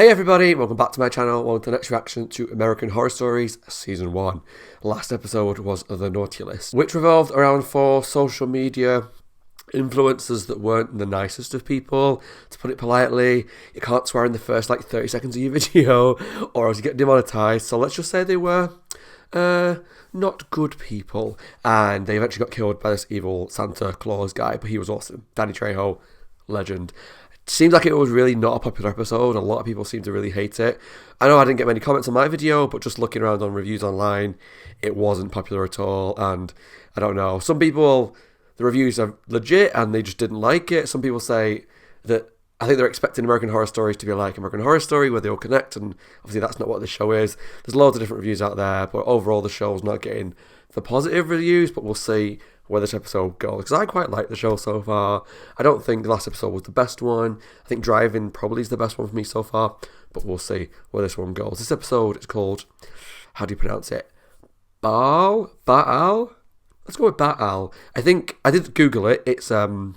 Hey everybody, welcome back to my channel. Welcome to the next reaction to American Horror Stories Season 1. Last episode was The Naughty List, which revolved around 4 social media influencers that weren't the nicest of people. To put it politely, you can't swear in the first 30 seconds of your video or else you get demonetized. So let's just say they were not good people, and they eventually got killed by this evil Santa Claus guy, but he was awesome. Danny Trejo, legend. Seems like it was really not a popular episode. A lot of people seem to really hate it. I know I didn't get many comments on my video, but just looking around on reviews online, it wasn't popular at all. And I don't know, some people, the reviews are legit and they just didn't like it. Some people say that I think they're expecting American Horror Stories to be like American Horror Story, where they all connect, and obviously that's not what this show is. There's loads of different reviews out there, but overall the show's not getting the positive reviews, but we'll see where this episode goes, because I quite like the show so far. I don't think the last episode was the best one. I think Driving probably is the best one for me so far, but we'll see where this one goes. This episode is called, how do you pronounce it? Baal? Let's go with Baal. I think, I did Google it, it's a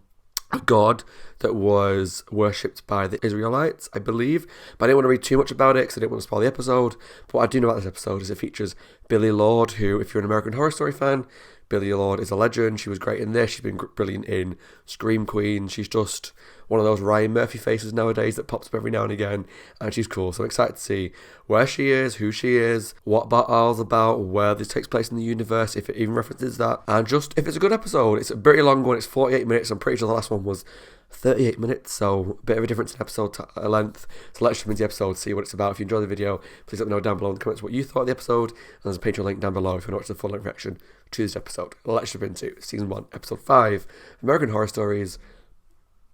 god that was worshipped by the Israelites, I believe, but I didn't want to read too much about it because I didn't want to spoil the episode. But what I do know about this episode is it features Billie Lourd, who, if you're an American Horror Story fan, Billie Lourd is a legend. She was great in this. She's been brilliant in Scream Queen. She's just one of those Ryan Murphy faces nowadays that pops up every now and again, and she's cool. So I'm excited to see where she is, who she is, what Baal's about, where this takes place in the universe, if it even references that, and just if it's a good episode. It's a pretty long one. It's 48 minutes. I'm pretty sure the last one was 38 minutes, so a bit of a difference in episode length. So let's jump into the episode, see what it's about. If you enjoy the video, please let me know down below in the comments what you thought of the episode, and there's a Patreon link down below if you want to watch the full length reaction to this episode. Let's jump into Season 1, Episode 5, American Horror Stories,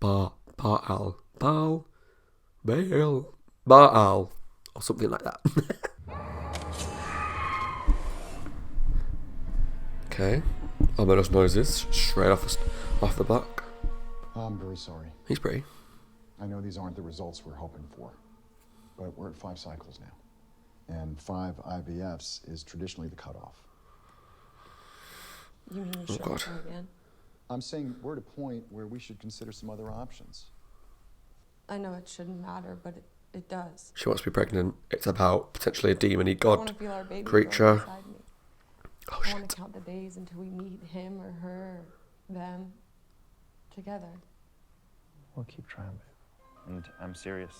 Baal, or something like that. Okay, ominous noises straight off the back. I'm very sorry. He's pretty. I know these aren't the results we're hoping for, but we're at 5 cycles now, and 5 IVFs is traditionally the cutoff. You mean you should try again? I'm saying we're at a point where we should consider some other options. I know it shouldn't matter, but it does. She wants to be pregnant. It's about potentially a demon-y I god want to feel our baby creature. inside me. Oh I want shit. to count the days until we meet him or her, or them, together. We'll keep trying, babe. And I'm serious,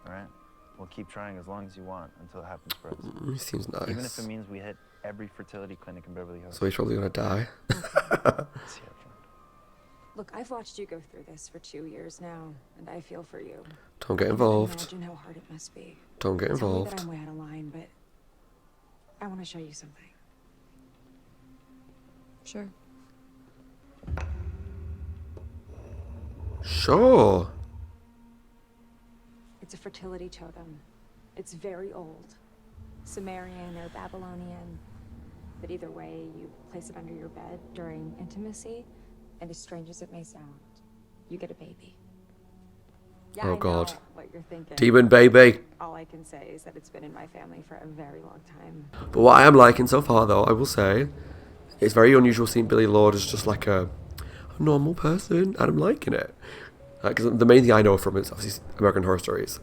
all right? We'll keep trying as long as you want until it happens for us. He seems nice. Even if it means we hit every fertility clinic in Beverly Hills. So he's probably gonna die. See how friend. Look, I've watched you go through this for 2 years now, and I feel for you. Don't get I involved. can't imagine how hard it must be. Don't get Tell me that involved. I'm way out of line, but I want to show you something. Sure. Sure. It's a fertility totem. It's very old. Sumerian or Babylonian. But either way, you place it under your bed during intimacy, and as strange as it may sound, you get a baby. Yeah, Oh, I God. know what you're thinking. Demon baby. All I can say is that it's been in my family for a very long time. But what I am liking so far, though, I will say, it's very unusual seeing Billie Lourd as just like a normal person, and I'm liking it. Because the main thing I know from it is obviously American Horror Stories,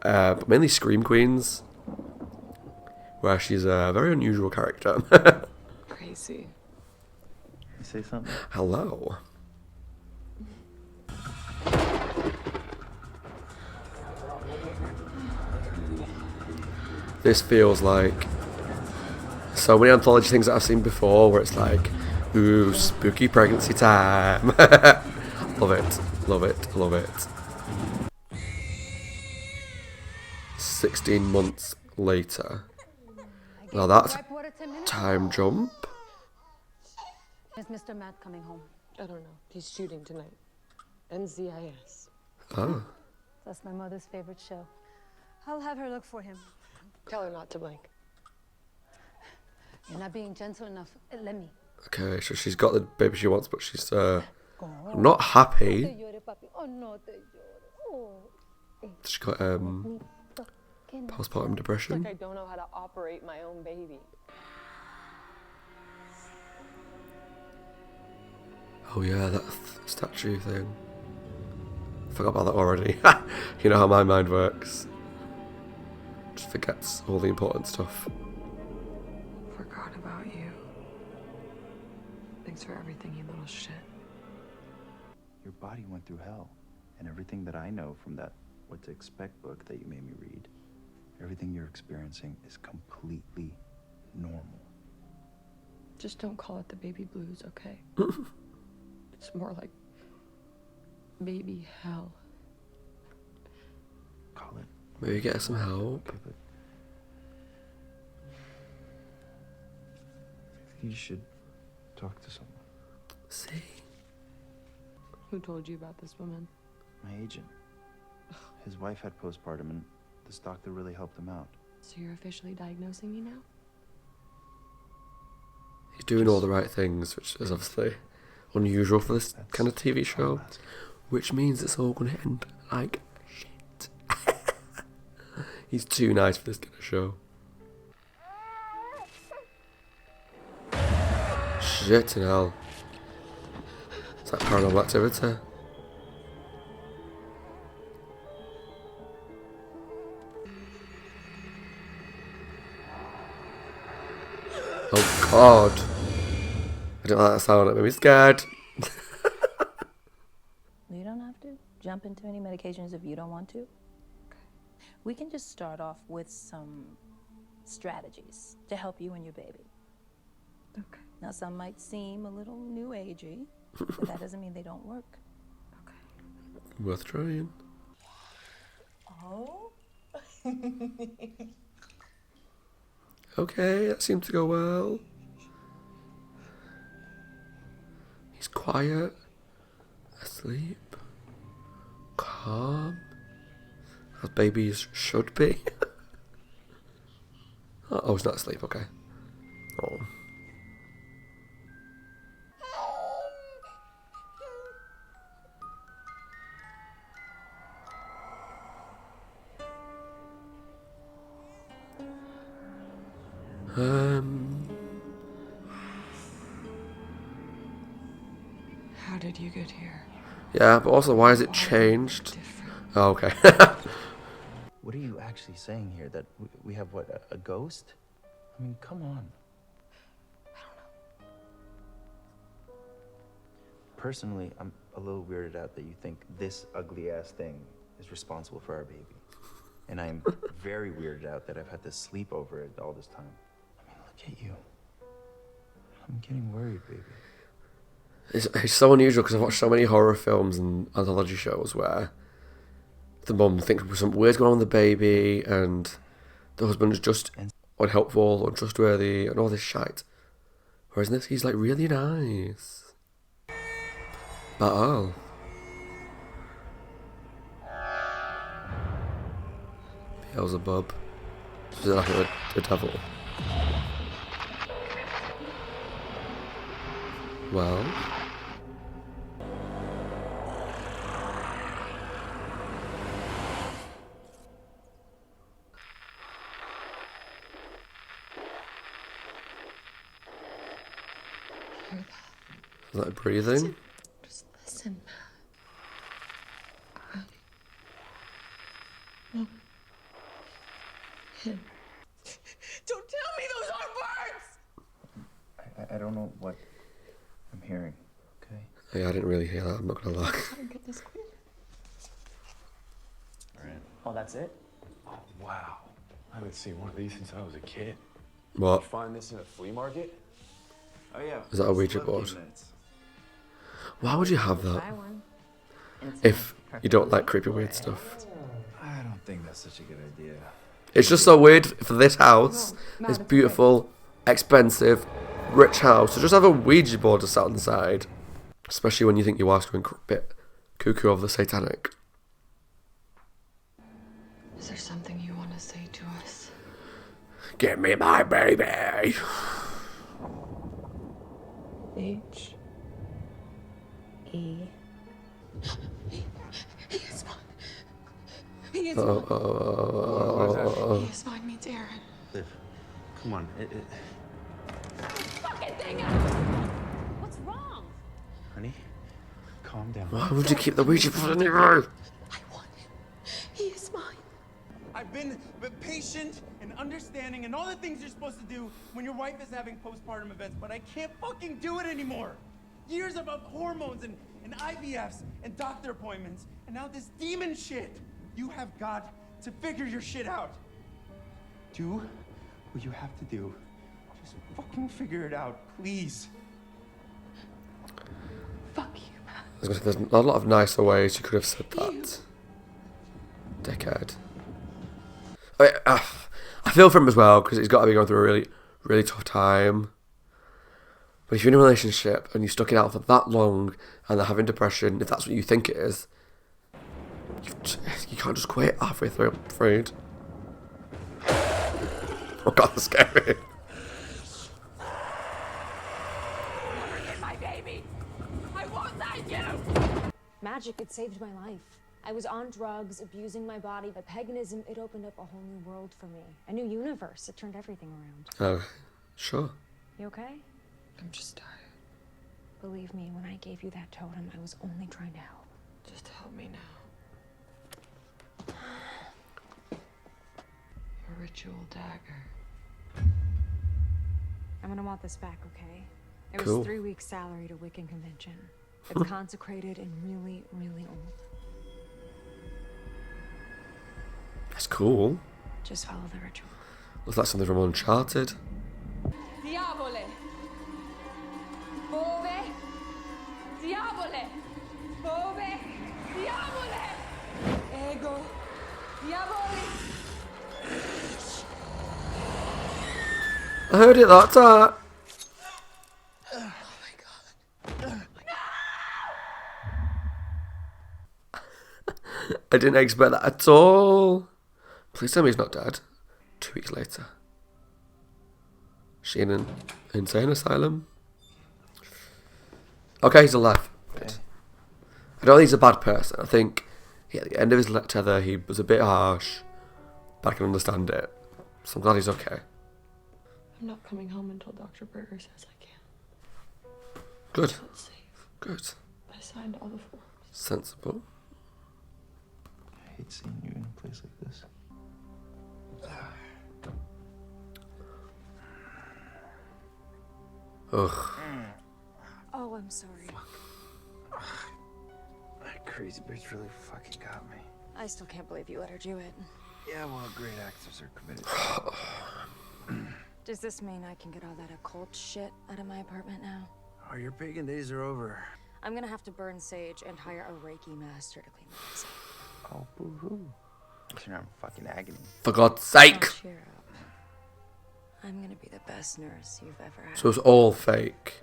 but mainly Scream Queens, where she's a very unusual character. Crazy. You say something? Hello. This feels like so many anthology things that I've seen before, where it's like, ooh, spooky pregnancy time. Love it, love it, love it. 16 months later. Now that's a time jump. Is Mr. Matt coming home? I don't know. He's shooting tonight. NCIS. Oh. That's my mother's favorite show. I'll have her look for him. Tell her not to blink. You're not being gentle enough. Let me. Okay, so she's got the baby she wants, but she's not happy. She's got postpartum depression. Like I don't know how to operate my own baby. Oh yeah, that statue thing. Forgot about that already. You know how my mind works. forgets all the important stuff. Forgot about you. Thanks for everything, you little shit. Your body went through hell, and everything that I know from that What to Expect book that you made me read, everything you're experiencing is completely normal. Just don't call it the baby blues, okay? It's more like baby hell. Call it. Maybe get some help. Okay, but you should talk to someone. See? Who told you about this woman? My agent. His wife had postpartum, and this doctor really helped him out. So you're officially diagnosing me now? He's doing all the right things, which is obviously unusual for this That's kind of TV all show. I'm asking. Which means it's all going to end like shit. He's too nice for this kind of show. Shit in hell. It's like Paranormal Activity. Oh god. I don't like that sound, it made me scared. You don't have to jump into any medications if you don't want to. We can just start off with some strategies to help you and your baby. Okay. Now, some might seem a little new agey, but that doesn't mean they don't work. Okay. Worth trying. Oh? Okay, that seemed to go well. He's quiet, asleep, calm, as babies should be. Oh, he's not asleep, okay. Oh. How did you get here? Yeah, but also, why is it changed? Different. Oh, okay. What are you actually saying here? That we have, what, a ghost? I mean, come on. Personally, I'm a little weirded out that you think this ugly-ass thing is responsible for our baby. And I'm very weirded out that I've had to sleep over it all this time. I mean, look at you. I'm getting worried, baby. It's so unusual because I've watched so many horror films and anthology shows where the mum thinks something weird's going on with the baby and the husband's just unhelpful, untrustworthy, and all this shite. Whereas in this, he's like really nice. But oh. Beelzebub. Is it like a devil? Well. Hear Is that breathing? Just listen. No. Him. Don't tell me those aren't birds! I don't know what I'm hearing, okay? Yeah, I didn't really hear that, I'm not gonna lie. Gotta get this quick. All right. Oh, that's it? Oh, wow. I haven't seen one of these since I was a kid. What? Find this in a flea market? Oh, yeah. Is that a Ouija board? Why would you have that? Buy one. If you don't like creepy weird stuff. I don't think that's such a good idea. It's just so weird for this house, No, this Matt, it's beautiful, expensive, rich house, to just have a Ouija board just sat on the side. Especially when you think your wife's going a bit cuckoo over the satanic. Is there something you want to say to us? Give me my baby! H. E. He is mine. He is Oh, mine. oh, He is mine means Aaron. Liv, come on. Fucking thing! What's wrong? Honey, calm down. Why would you keep the Ouija board in your room? I want him. He is mine. I been patient and understanding and all the things you're supposed to do when your wife is having postpartum events, but I can't fucking do it anymore. Years of hormones and IVFs and doctor appointments, and now this demon shit. You have got to figure your shit out. Do what you have to do. Just fucking figure it out, please. Fuck you, man. There's a lot of nicer ways you could have said that. Dickhead. I feel for him as well, because he's got to be going through a really, really tough time. But if you're in a relationship and you stuck it out for that long and they're having depression, if that's what you think it is, you can't just quit halfway through, I'm afraid. Oh god, that's scary. My baby! I won't let you! Magic, it saved my life. I was on drugs, abusing my body, but paganism, it opened up a whole new world for me. A new universe. It turned everything around. Oh, sure. You okay? I'm just tired. Believe me, when I gave you that totem, I was only trying to help. Just help me now. Your ritual dagger. I'm gonna want this back, okay? It Cool. was 3 weeks' salary to Wiccan convention. It's consecrated and really, really old. That's cool. Just follow the ritual. Looks like something from Uncharted. Diavole! Bove! Diavole! Bove! Diavole! Ego! Diavoli! I heard it that time. I didn't expect that at all. Please tell me he's not dead. 2 weeks later. She in an insane asylum? Okay, he's alive. Good. I don't think he's a bad person. I think at the end of his tether he was a bit harsh, but I can understand it. So I'm glad he's okay. I'm not coming home until Dr. Berger says I can. Good. It's safe. Good. I signed all the forms. Sensible. I hate seeing you in a place like this. Ugh. Oh, I'm sorry. That crazy bitch really fucking got me. I still can't believe you let her do it. Yeah, well, great actors are committed. Does this mean I can get all that occult shit out of my apartment now? Oh, your pagan days are over. I'm gonna have to burn sage and hire a Reiki master to clean my place. Oh, boo-hoo. You're not in fucking agony. For God's sake. Don't cheer up. I'm gonna be the best nurse you've ever had. So it's all fake.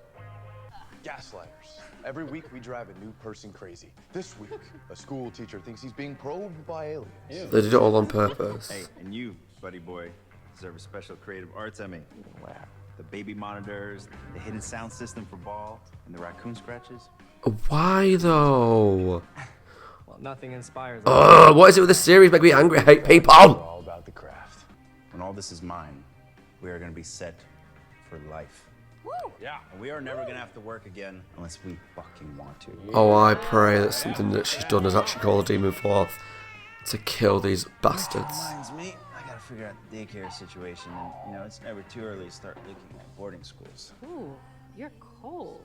Gaslighters. Every week we drive a new person crazy. This week, a school teacher thinks he's being probed by aliens. They did it all on purpose. Hey, and you, buddy boy, deserve a special creative arts Emmy. Wow. The baby monitors, the hidden sound system for ball, and the raccoon scratches. Why though? Well, nothing inspires. Ugh, what is it with this series? Make me angry. I hate people. All about the craft. When all this is mine, we are going to be set for life. Woo! Yeah. And we are never going to have to work again unless we fucking want to. Oh, I pray that something that she's done is actually call a demon forth to kill these bastards. Reminds me, I got to figure out the daycare situation. And, it's never too early to start looking at boarding schools. Ooh, you're cold.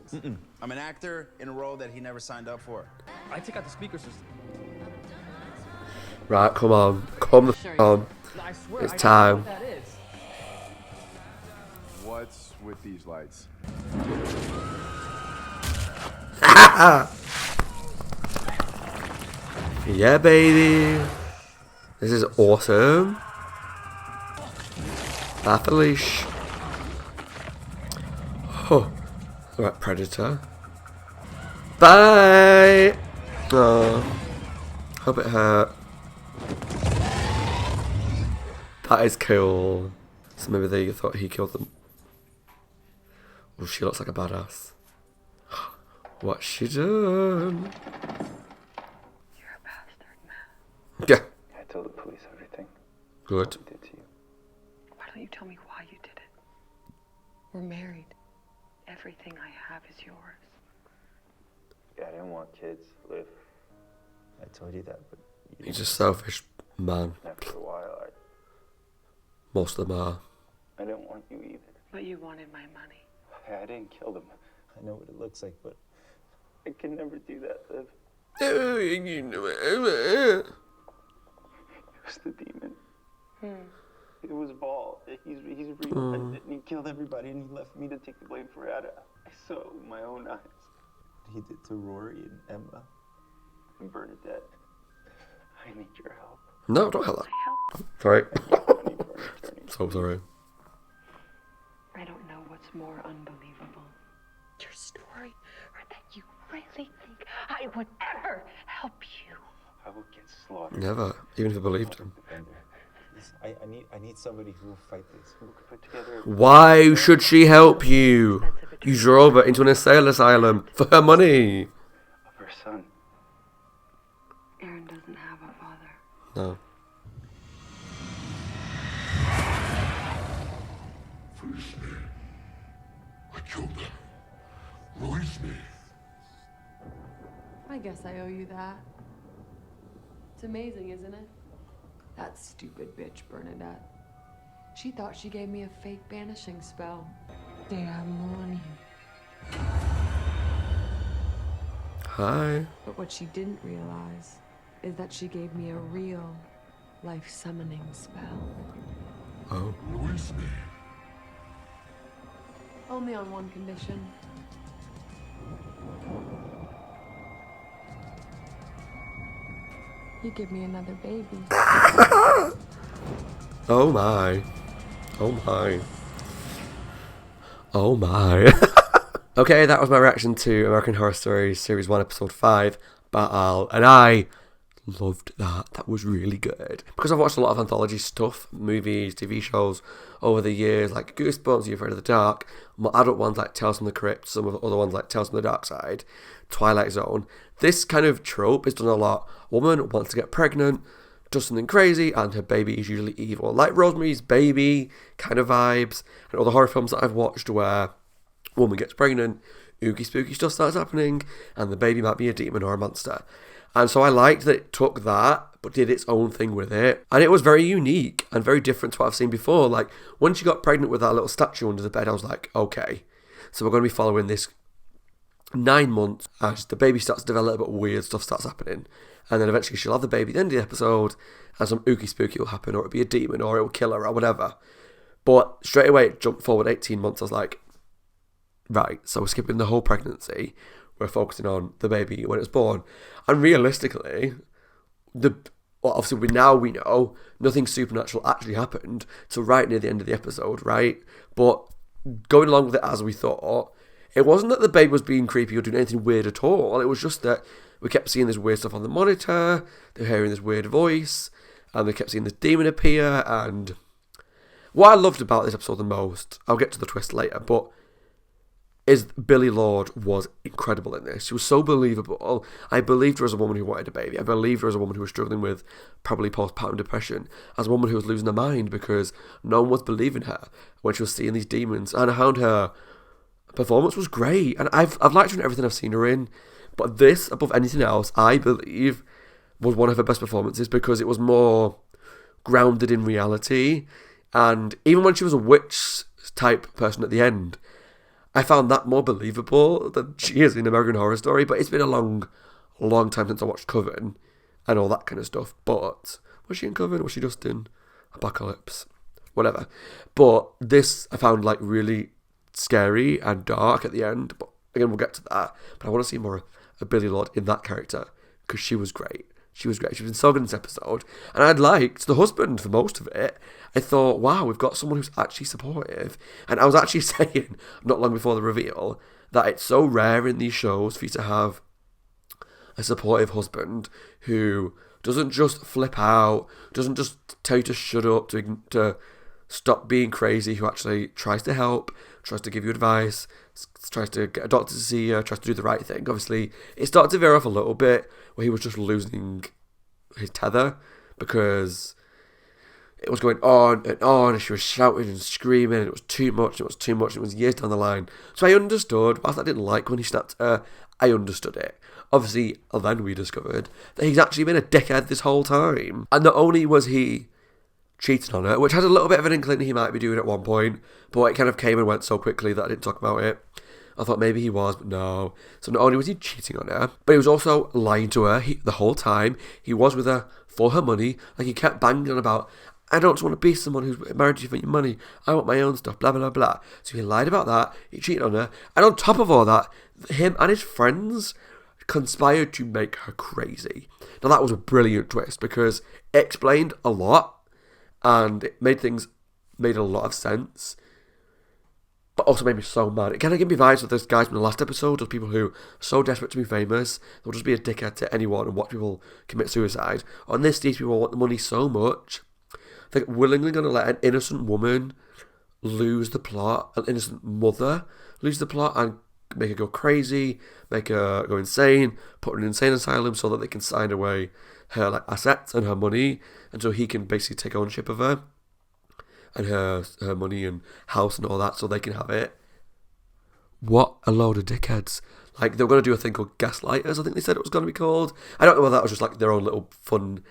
I'm an actor in a role that he never signed up for. I take out the speaker system. Right, come on. Come the f on. I swear, It's I time. don't know what that is. What's with these lights? Yeah, baby. This is awesome. Bye, Felicia. Oh, right, Predator. Bye. Oh, hope it hurt. That is cool. So maybe they thought he killed them. Oh, she looks like a badass. What's she done? You're a bastard, man. Yeah. I told the police everything. Good. I did to you. Why don't you tell me why you did it? We're married. Everything I have is yours. Yeah, I didn't want kids, Liv. I told you that, but He's a selfish man. after a while, I Most of them are. I don't want you either. But you wanted my money. I didn't kill them. I know what it looks like, but I can never do that, Liv. It was the demon. It was Ball. He's real. And he killed everybody, and he left me to take the blame for it. I saw it with my own eyes. He did to Rory and Emma and Bernadette. I need your help. No, don't have that. Sorry. So sorry. I don't know what's more unbelievable. Your story, or that you really think I would ever help you. I will get slaughtered. Never, even if I believed him. I need somebody who will fight this. Who could put together. Why should she help you? You drove her into an asylum for her money. Of her son. Aaron doesn't have a father. No. Release me. I killed them. Release me. I guess I owe you that. It's amazing, isn't it? That stupid bitch, Bernadette. She thought she gave me a fake banishing spell. Damn. Hi. But what she didn't realize is that she gave me a real life summoning spell. Oh. Release me. Only on one condition. You give me another baby. Oh my. Oh my. Oh my. Okay, that was my reaction to American Horror Stories Series 1, Episode 5, Baal, and I loved that. That was really good. Because I've watched a lot of anthology stuff, movies, TV shows, over the years, like Goosebumps, You're Afraid of the Dark, more adult ones like Tales from the Crypt, some of the other ones like Tales from the Dark Side, Twilight Zone. This kind of trope is done a lot. Woman wants to get pregnant, does something crazy, and her baby is usually evil. Like Rosemary's Baby kind of vibes, and other horror films that I've watched where woman gets pregnant, ooky spooky stuff starts happening, and the baby might be a demon or a monster. And so I liked that it took that, but did its own thing with it. And it was very unique and very different to what I've seen before. Like, when she got pregnant with that little statue under the bed, I was like, okay, so we're going to be following this 9 months as the baby starts to develop, but weird stuff starts happening. And then eventually she'll have the baby at the end of the episode, and some ooky spooky will happen, or it'll be a demon, or it'll kill her, or whatever. But straight away, it jumped forward 18 months. I was like, right, so we're skipping the whole pregnancy. We're focusing on the baby when it's born. And realistically, obviously we know nothing supernatural actually happened till right near the end of the episode, right? But going along with it as we thought, it wasn't that the baby was being creepy or doing anything weird at all. It was just that we kept seeing this weird stuff on the monitor, they're hearing this weird voice, and they kept seeing this demon appear. And what I loved about this episode the most, I'll get to the twist later, but is Billie Lourd was incredible in this. She was so believable. I believed her as a woman who wanted a baby. I believed her as a woman who was struggling with probably postpartum depression, as a woman who was losing her mind because no one was believing her when she was seeing these demons. And I found her performance was great, and I've liked her in everything I've seen her in, but this, above anything else, I believe was one of her best performances because it was more grounded in reality. And even when she was a witch type person at the end, I found that more believable than she is in American Horror Story. But it's been a long time since I watched Coven and all that kind of stuff. But was she in Coven? Was she just in Apocalypse? Whatever. But this I found like really scary and dark at the end. But again, we'll get to that. But I want to see more of Billie Lourd in that character because she was great. She was great. She's been so good in this episode. And I'd liked the husband for most of it. I thought, wow, we've got someone who's actually supportive. And I was actually saying, not long before the reveal, that it's so rare in these shows for you to have a supportive husband who doesn't just flip out, doesn't just tell you to shut up, to stop being crazy, who actually tries to help, tries to give you advice, tries to get a doctor to see you, tries to do the right thing. Obviously, it started to veer off a little bit where he was just losing his tether because it was going on, and she was shouting and screaming, and it was too much, it was years down the line. So I understood, whilst I didn't like when he snapped her, I understood it. Obviously, then we discovered that he's actually been a dickhead this whole time. And not only was he cheating on her, which had a little bit of an inkling he might be doing at one point, but it kind of came and went so quickly that I didn't talk about it. I thought maybe he was, but no. So not only was he cheating on her, but he was also lying to her the whole time. He was with her for her money. Like, he kept banging on about, I don't just want to be someone who's married to you for your money. I want my own stuff, blah, blah, blah. So he lied about that. He cheated on her. And on top of all that, him and his friends conspired to make her crazy. Now, that was a brilliant twist because it explained a lot and it made a lot of sense. But also made me so mad. It kind of gave me vibes of those guys from the last episode, of people who are so desperate to be famous, they'll just be a dickhead to anyone and watch people commit suicide. On this, these people want the money so much, they're willingly going to let an innocent woman lose the plot, an innocent mother lose the plot, and make her go crazy, make her go insane, put her in an insane asylum so that they can sign away her assets and her money, and so he can basically take ownership of her and her money and house and all that so they can have it. What a load of dickheads. Like, they were going to do a thing called Gaslighters, I think they said it was going to be called. I don't know whether that was just like their own little fun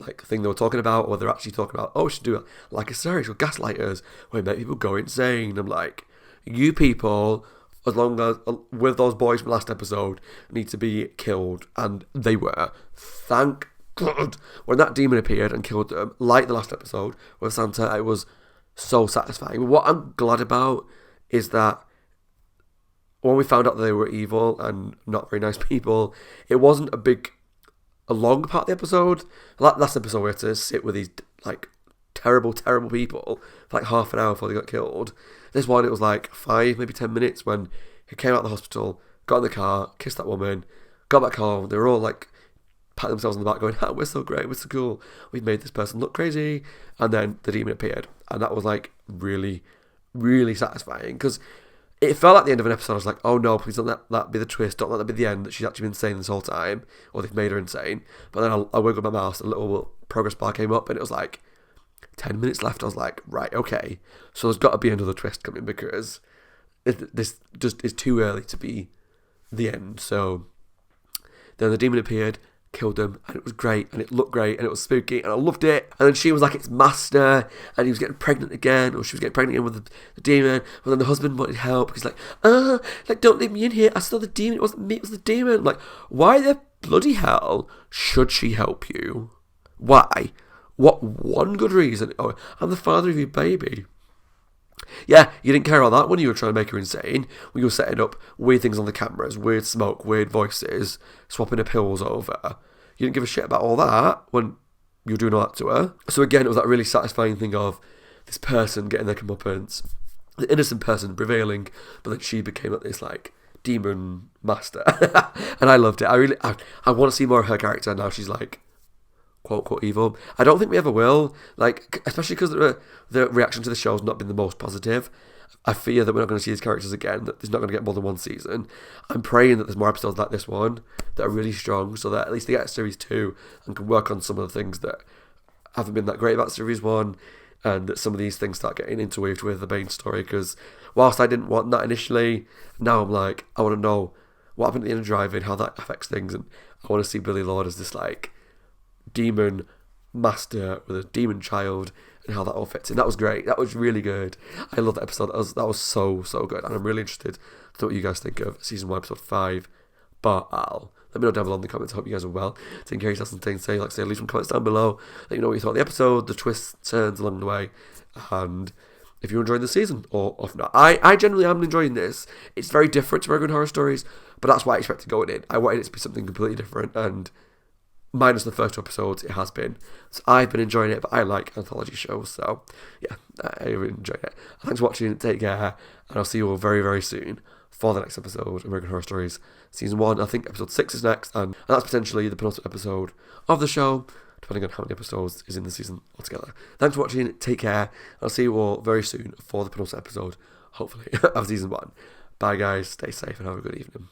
thing they were talking about, or they're actually talking about, oh, we should do a series called Gaslighters where we make people go insane. I'm like, you people, as long as with those boys from last episode, need to be killed, and they were. Thank God. When that demon appeared and killed them, like the last episode with Santa, it was so satisfying. But what I'm glad about is that when we found out that they were evil and not very nice people, it wasn't a long part of the episode. Last episode we had to sit with these terrible people for half an hour before they got killed. This one, it was 5, maybe 10 minutes when he came out of the hospital, got in the car, kissed that woman, got back home. They were all pat themselves on the back going, oh, we're so great, we're so cool, we've made this person look crazy. And then the demon appeared, and that was really, really satisfying, because it felt like the end of an episode. I was like, oh no, please don't let that be the twist, don't let that be the end, that she's actually been insane this whole time, or they've made her insane. But then I wiggled my mouse, a little progress bar came up, and it was 10 minutes left. I was like, right, okay, so there's got to be another twist coming, because this just is too early to be the end. So then the demon appeared, killed them, and it was great, and it looked great, and it was spooky, and I loved it. And then she was its master, and he was getting pregnant again, or she was getting pregnant again with the demon. But then the husband wanted help. He's don't leave me in here, I saw the demon, it wasn't me, it was the demon. Why the bloody hell should she help you? Why? What one good reason? Oh, I'm the father of your baby. Yeah, you didn't care about that when you were trying to make her insane, when you were setting up weird things on the cameras, weird smoke, weird voices, swapping her pills over. You didn't give a shit about all that when you were doing all that to her. So again, it was that really satisfying thing of this person getting their comeuppance, the innocent person prevailing, but then she became this demon master. And I loved it. I want to see more of her character now. She's quote-unquote evil. I don't think we ever will, especially because the reaction to the show has not been the most positive. I fear that we're not going to see these characters again, that there's not going to get more than one season. I'm praying that there's more episodes like this one that are really strong, so that at least they get a series 2 and can work on some of the things that haven't been that great about series 1, and that some of these things start getting interweaved with the main story, because whilst I didn't want that initially, now I'm I want to know what happened at the end of Driving, how that affects things, and I want to see Billie Lourd as this demon master with a demon child, and how that all fits in. That was great. That was really good. I love that episode. That was so good, and I'm really interested to know what you guys think of season 1, episode 5. But let me know down below in the comments. I hope you guys are well. So in case you have something to say, leave some comments down below. Let me know what you thought of the episode, the twists, turns along the way, and if you're enjoying the season or if not. I generally am enjoying this. It's very different to American Horror Stories, but that's what I expected going in. I wanted it to be something completely different, and minus the first 2 episodes, it has been. So I've been enjoying it, but I like anthology shows, so yeah, I really enjoyed it. Thanks for watching, take care, and I'll see you all very, very soon for the next episode of American Horror Stories Season 1. I think episode 6 is next, and that's potentially the penultimate episode of the show, depending on how many episodes is in the season altogether. Thanks for watching, take care, and I'll see you all very soon for the penultimate episode, hopefully, of Season 1. Bye guys, stay safe and have a good evening.